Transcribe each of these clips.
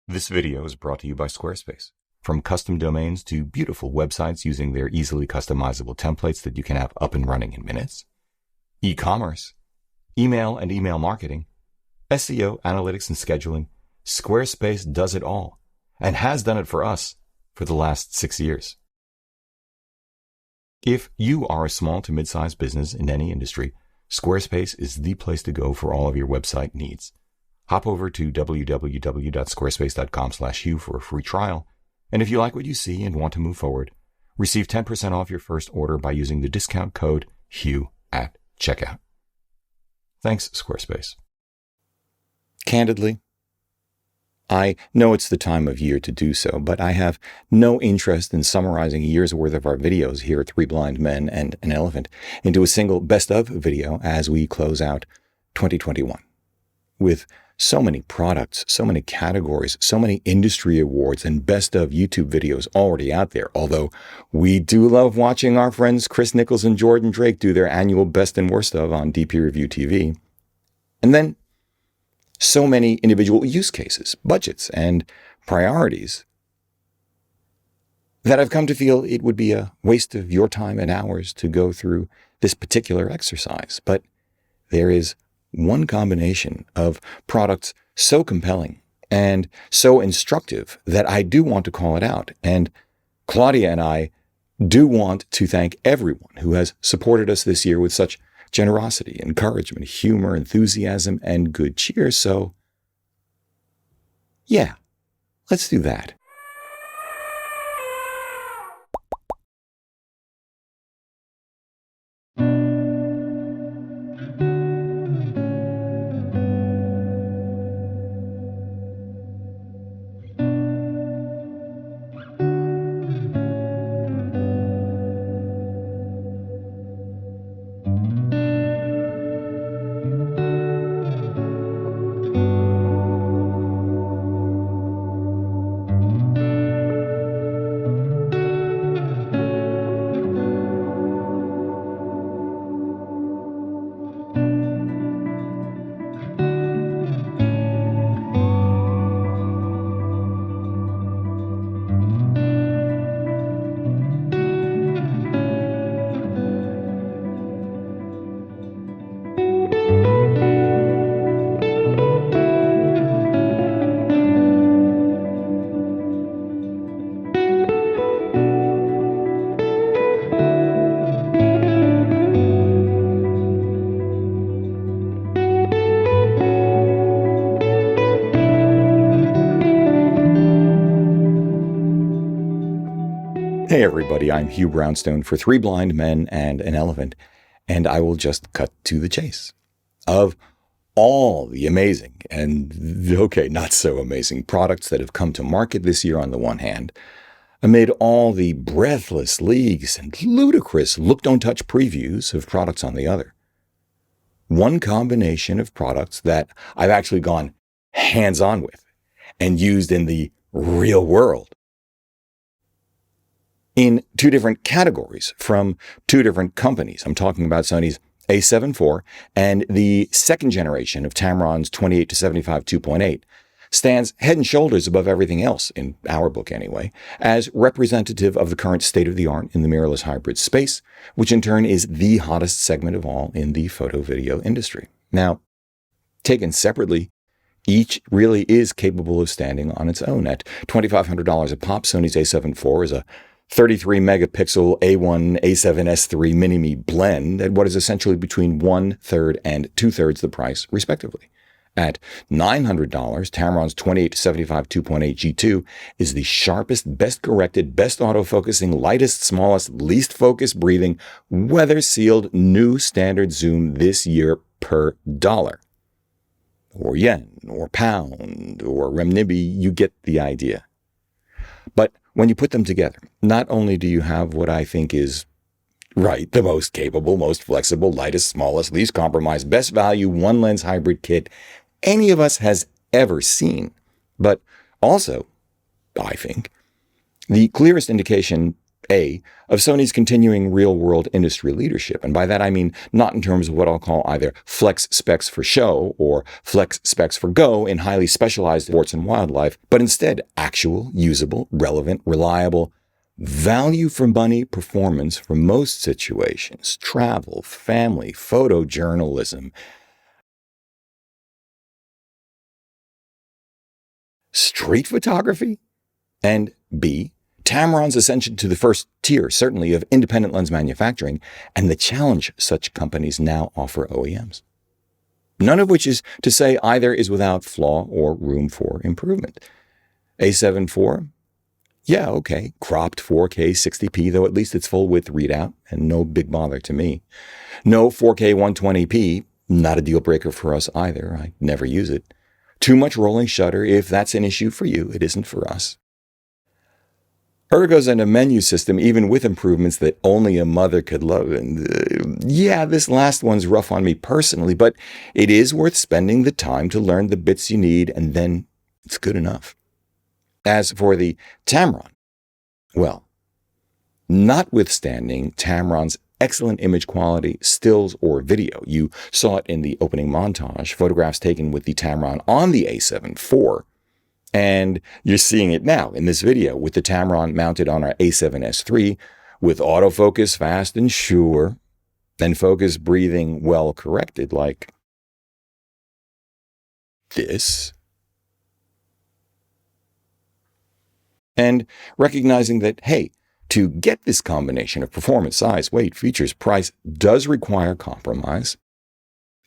This video is brought to you by Squarespace. From custom domains to beautiful websites using their easily customizable templates that you can have up and running in minutes, e-commerce, email and email marketing, SEO, analytics and scheduling, Squarespace does it all and has done it for us for the last 6 years. If you are a small to mid-sized business in any industry, Squarespace is the place to go for all of your website needs. Hop over to www.squarespace.com/Hugh for a free trial. And if you like what you see and want to move forward, receive 10% off your first order by using the discount code Hugh at checkout. Thanks, Squarespace. Candidly, I know it's the time of year to do so, but I have no interest in summarizing a year's worth of our videos here at Three Blind Men and an Elephant into a single best of video as we close out 2021. With so many products, so many categories, so many industry awards, and best of YouTube videos already out there. Although we do love watching our friends Chris Nichols and Jordan Drake do their annual best and worst of on DP Review TV. And then so many individual use cases, budgets, and priorities that I've come to feel it would be a waste of your time and ours to go through this particular exercise. But there is one combination of products so compelling and so instructive that I do want to call it out. And Claudia and I do want to thank everyone who has supported us this year with such generosity, encouragement, humor, enthusiasm, and good cheer. So, yeah, let's do that. Hey everybody, I'm Hugh Brownstone for Three Blind Men and an Elephant, and I will just cut to the chase. Of all the amazing and, okay, not so amazing products that have come to market this year on the one hand, amid all the breathless leaks and ludicrous look-don't-touch previews of products on the other, one combination of products that I've actually gone hands-on with and used in the real world in two different categories from two different companies. I'm talking about Sony's A7 IV and the second generation of Tamron's 28-75 2.8 stands head and shoulders above everything else, in our book anyway, as representative of the current state-of-the-art in the mirrorless hybrid space, which in turn is the hottest segment of all in the photo-video industry. Now, taken separately, each really is capable of standing on its own. At $2,500 a pop, Sony's A7 IV is a 33 megapixel A1 A7S3 Mini-Me blend at what is essentially between 1/3 and 2/3 the price, respectively. At $900, Tamron's 28-75 2.8 G2 is the sharpest, best corrected, best autofocusing, lightest, smallest, least focus breathing, weather-sealed new standard zoom this year per dollar. Or yen, or pound, or renminbi, you get the idea. But when you put them together, not only do you have what I think is, right, the most capable, most flexible, lightest, smallest, least compromised, best value, one-lens hybrid kit any of us has ever seen, but also, I think, the clearest indication A, of Sony's continuing real-world industry leadership. And by that I mean not in terms of what I'll call either flex specs for show or flex specs for go in highly specialized sports and wildlife, but instead actual, usable, relevant, reliable, value for money performance for most situations: travel, family, photojournalism, street photography. And B, Tamron's ascension to the first tier, certainly, of independent lens manufacturing, and the challenge such companies now offer OEMs. None of which is to say either is without flaw or room for improvement. A7 IV? Yeah, okay, cropped 4K 60p, though at least it's full width readout, and no big bother to me. No 4K 120p, not a deal breaker for us either. I never use it. Too much rolling shutter. If that's an issue for you, it isn't for us. Ergos and a menu system, even with improvements that only a mother could love. And yeah, this last one's rough on me personally, but it is worth spending the time to learn the bits you need, and then it's good enough. As for the Tamron, well, notwithstanding Tamron's excellent image quality, stills, or video, you saw it in the opening montage, photographs taken with the Tamron on the A7 IV, and you're seeing it now in this video with the Tamron mounted on our A7S III with autofocus fast and sure, and focus breathing well corrected like this. And recognizing that, hey, to get this combination of performance, size, weight, features, price does require compromise.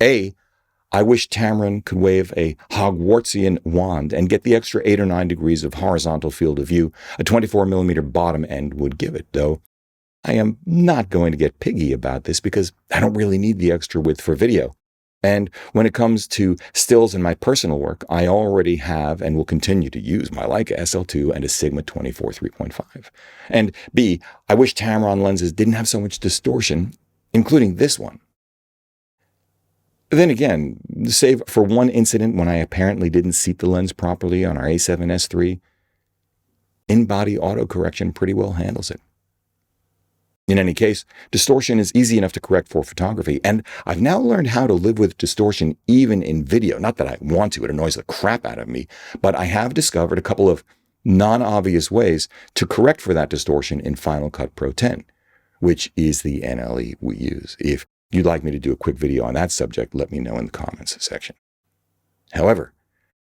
A, I wish Tamron could wave a Hogwartsian wand and get the extra 8 or 9 degrees of horizontal field of view a 24mm bottom end would give it, though I am not going to get piggy about this because I don't really need the extra width for video. And when it comes to stills in my personal work, I already have and will continue to use my Leica SL2 and a Sigma 24 3.5. And B, I wish Tamron lenses didn't have so much distortion, including this one. Then again, save for one incident when I apparently didn't seat the lens properly on our A7S III, in-body autocorrection pretty well handles it. In any case, distortion is easy enough to correct for photography, and I've now learned how to live with distortion even in video. Not that I want to, it annoys the crap out of me, but I have discovered a couple of non-obvious ways to correct for that distortion in Final Cut Pro 10, which is the NLE we use. If you'd like me to do a quick video on that subject, let me know in the comments section. However,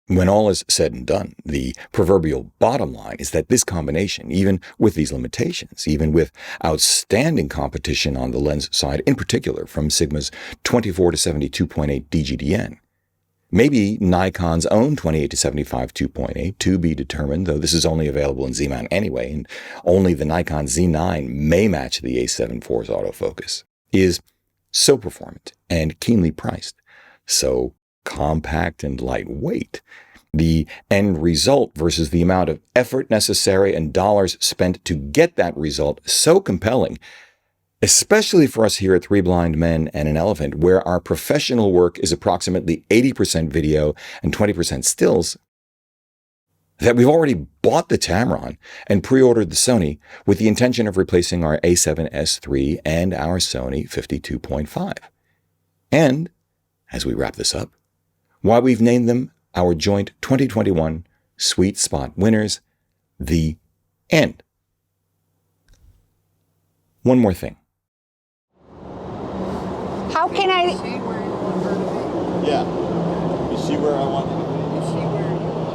when all is said and done, the proverbial bottom line is that this combination, even with these limitations, even with outstanding competition on the lens side, in particular from Sigma's 24 to 72.8 DGDN, maybe Nikon's own 28 to 75 2.8, to be determined, though this is only available in Z-mount anyway, and only the Nikon Z9 may match the A7 IV's autofocus, is so performant and keenly priced, so compact and lightweight. The end result versus the amount of effort necessary and dollars spent to get that result so compelling, especially for us here at Three Blind Men and an Elephant, where our professional work is approximately 80% video and 20% stills, that we've already bought the Tamron and pre-ordered the Sony with the intention of replacing our A7S III and our Sony 52.5. And, as we wrap this up, why we've named them our joint 2021 Sweet Spot winners, the end. One more thing. How can I See where you want her to be? Yeah. You see where I want you to You see where you want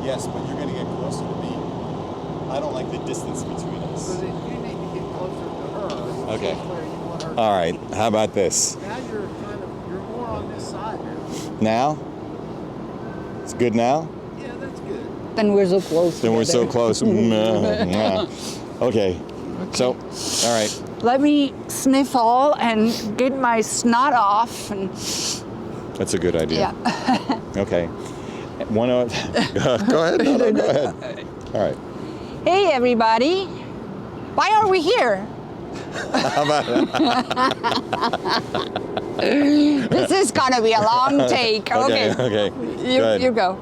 Yes, but you're going to get closer to me. I don't like the distance between her. So us. that you need to get closer to her. Okay. See where you want her to All right. How about this? be. Now you're more on this side now. Now? It's good now? Yeah, that's good. then we're so close. Then we're so together. close. Okay. So, all right. Let me sniffle and get my snot off. And That's a good idea. yeah. Okay. One of go ahead. No, go ahead. All right. Hey, everybody. Why are we here? How about This is gonna be a long take. Okay. Okay. You Good. go.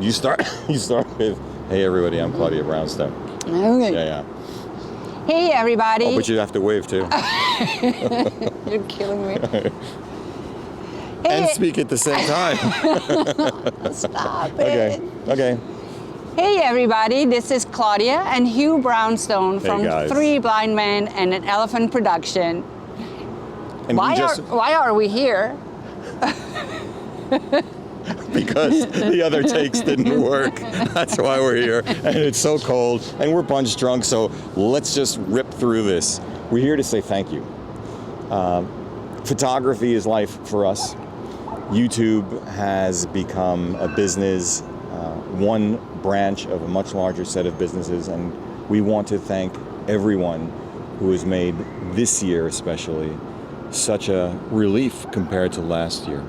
You start. You start with Hey everybody, I'm Claudia Brownstone. Okay. Yeah. Hey, everybody. Oh, but you have to wave too. You're killing me. And Hey, speak at the same time. stop Okay. it. Okay. Hey, everybody. This is Claudia and Hugh Brownstone from guys. Three Blind Men and an Elephant Production. And Why are we here? because the other takes didn't work. That's why we're here. And it's so cold and we're punch drunk, so let's just rip through this. We're here to say thank you. Photography is life for us. YouTube has become a business, one branch of a much larger set of businesses, and we want to thank everyone who has made this year especially such a relief compared to last year.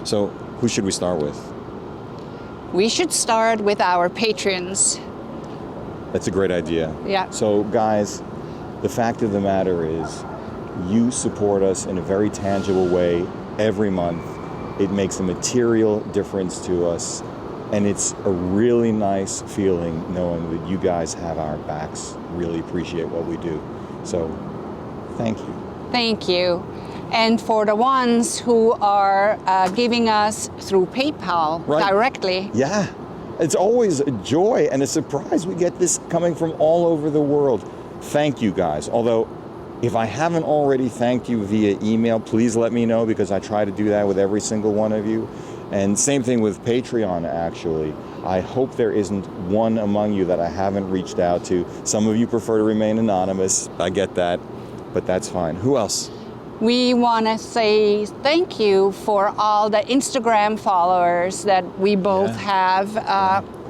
So who should we start with? We should start with our patrons. That's a great idea. Yeah. So guys, the fact of the matter is you support us in a very tangible way every month. It makes a material difference to us, and it's a really nice feeling knowing that you guys have our backs, really appreciate what we do. So thank you. Thank you. And for the ones who are giving us through PayPal directly. Yeah, it's always a joy and a surprise. We get this coming from all over the world. Thank you guys. Although, if I haven't already thanked you via email, please let me know, because I try to do that with every single one of you. And same thing with Patreon, actually. I hope there isn't one among you that I haven't reached out to. Some of you prefer to remain anonymous. I get that, but that's fine. Who else? We want to say thank you for all the Instagram followers that we both have.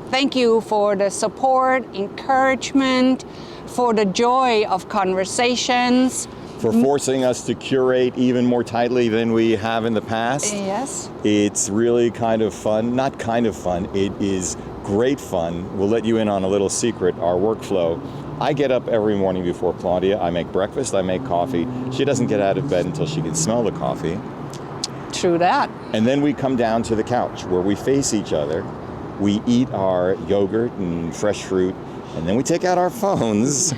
Thank you for the support, encouragement, for the joy of conversations. For forcing us to curate even more tightly than we have in the past. Yes. It's really kind of fun. Not kind of fun, it is great fun. We'll let you in on a little secret, our workflow. I get up every morning before Claudia. I make breakfast, I make coffee. She doesn't get out of bed until she can smell the coffee. True that. And then we come down to the couch where we face each other. We eat our yogurt and fresh fruit, and then we take out our phones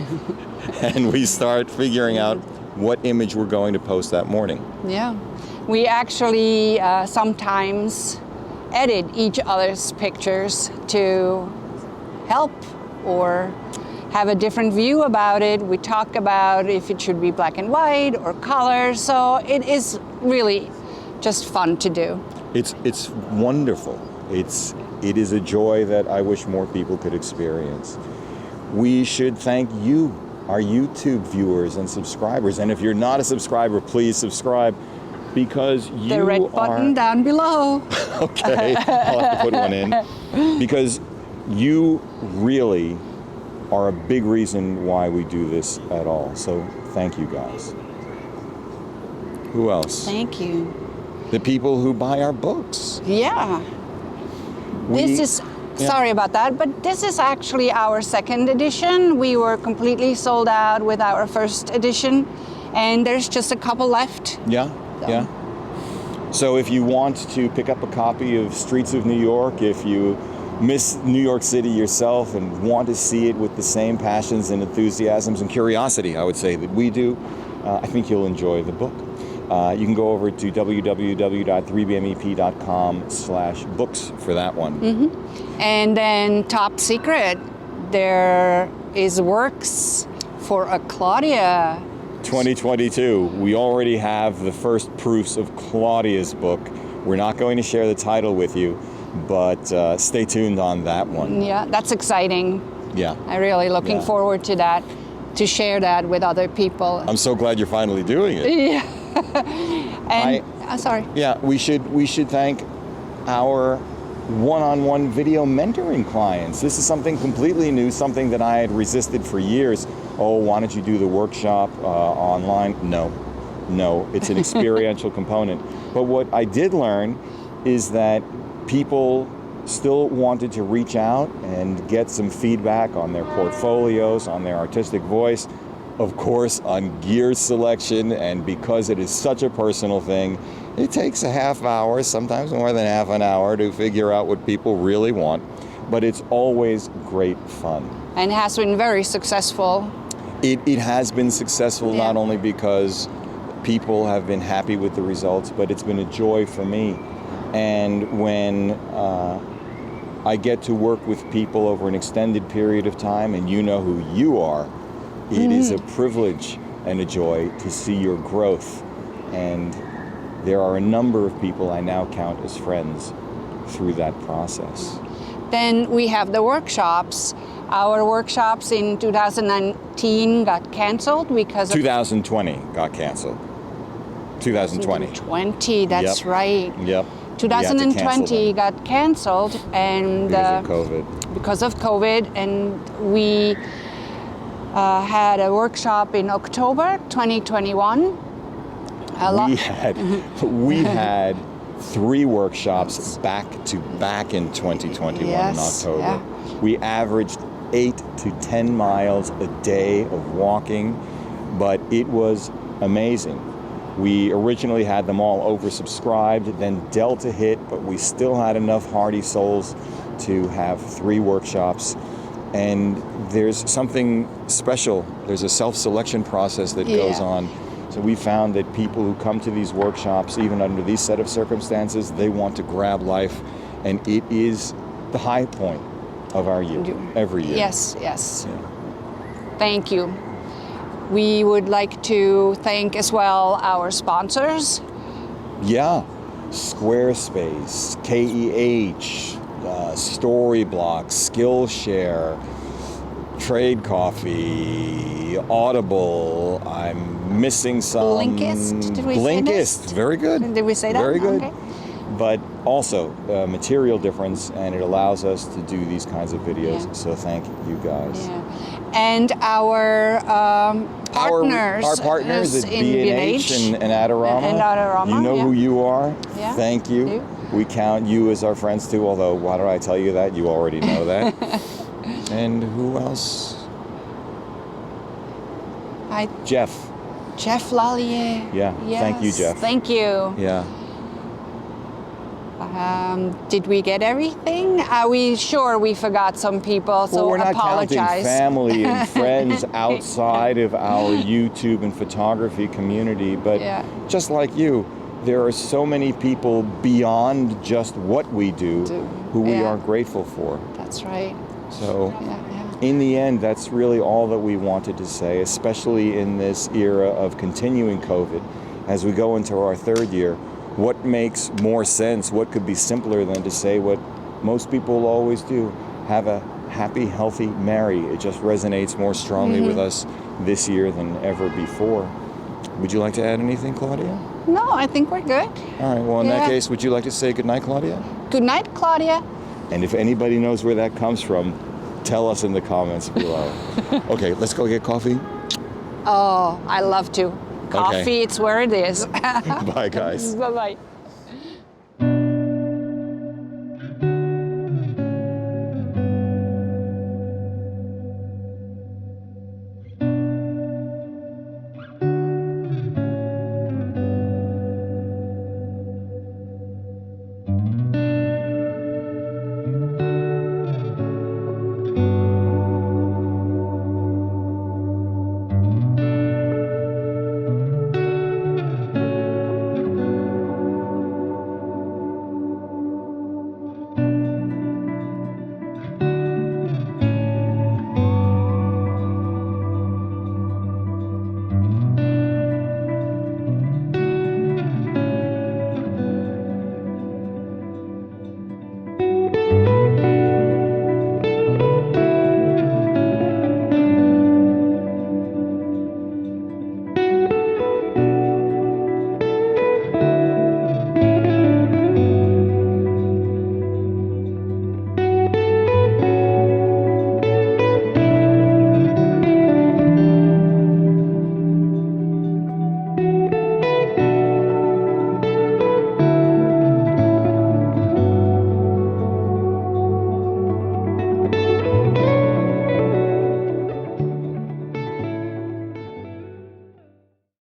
and we start figuring out what image we're going to post that morning. Yeah. We actually sometimes edit each other's pictures to help or have a different view about it. We talk about if it should be black and white or color. So it is really just fun to do. It's wonderful. It is a joy that I wish more people could experience. We should thank you, our YouTube viewers and subscribers. And if you're not a subscriber, please subscribe, because you The red button down below. Okay, I'll have to put one in. Because you really are a big reason why we do this at all. So thank you guys. Who else? Thank you. The people who buy our books. Yeah. Sorry about that, but this is actually our second edition. We were completely sold out with our first edition, and there's just a couple left. Yeah. So if you want to pick up a copy of Streets of New York, if you miss New York City yourself and want to see it with the same passions and enthusiasms and curiosity, I would say, that we do, I think you'll enjoy the book. You can go over to www.3bmep.com/books for that one. Mm-hmm. And then top secret, there is works for a Claudia. 2022. We already have the first proofs of Claudia's book. We're not going to share the title with you, but stay tuned on that one. Yeah, that's exciting. Yeah. I'm really looking forward to that, to share that with other people. I'm so glad you're finally doing it. Yeah. And sorry. Yeah, we should thank our one-on-one video mentoring clients. This is something completely new, something that I had resisted for years. Oh, why don't you do the workshop online? No, it's an experiential component. But what I did learn is that people still wanted to reach out and get some feedback on their portfolios, on their artistic voice, of course, on gear selection, and because it is such a personal thing, it takes a half hour, sometimes more than half an hour, to figure out what people really want. but it's always great fun. And has been very successful. It has been successful Yeah. not only because people have been happy with the results, but it's been a joy for me. And when I get to work with people over an extended period of time, and you know who you are, it is a privilege and a joy to see your growth. And there are a number of people I now count as friends through that process. Then we have the workshops. Our workshops in 2019 got canceled because of 2020 got canceled. 2020. 2020, that's Yep. right. Yep. 2020 got canceled and because of COVID. because of COVID, and we had a workshop in October 2021. We had 3 workshops back to back in 2021 Yes, in October. yeah. We averaged 8 to 10 miles a day of walking, but it was amazing. We originally had them all oversubscribed, then Delta hit, but we still had enough hardy souls to have 3 workshops. And there's something special. There's a self-selection process that goes Yeah. on. So we found that people who come to these workshops, even under these set of circumstances, they want to grab life, and it is the high point of our year, every year. Yes, yes. Yeah. Thank you. We would like to thank as well our sponsors. Yeah, Squarespace, KEH, Storyblocks, Skillshare, Trade Coffee, Audible. I'm missing some. Blinkist, did we say Blinkist, this? very good. Did we say that? Very good. Okay. But also material difference, and it allows us to do these kinds of videos. Yeah. So thank you guys. Yeah. And our partners. Our partners at B&H and Adorama. And Adorama, You know yeah. who you are. Yeah. Thank you. You. We count you as our friends too, although why do I tell you that? You already know that. And who else? Jeff. Jeff Lallier. Yeah. Yes. Thank you, Jeff. Thank you. Yeah. Did we get everything? Are we sure we forgot some people? So Well, we're not apologize. counting family and friends outside of our YouTube and photography community, but Yeah. just like you, there are so many people beyond just what we do who we Yeah. are grateful for. That's right. So Yeah. in the end, that's really all that we wanted to say, especially in this era of continuing COVID. As we go into our 3rd year, what makes more sense? What could be simpler than to say what most people always do? Have a happy, healthy, merry. It just resonates more strongly with us this year than ever before. Would you like to add anything, Claudia? No, I think we're good. All right, well, in that Yeah. case, would you like to say goodnight, Claudia? Good night, Claudia. And if anybody knows where that comes from, tell us in the comments below. Okay, let's go get coffee. Oh, I love to. Coffee, it's where it is. Bye, guys. Bye-bye.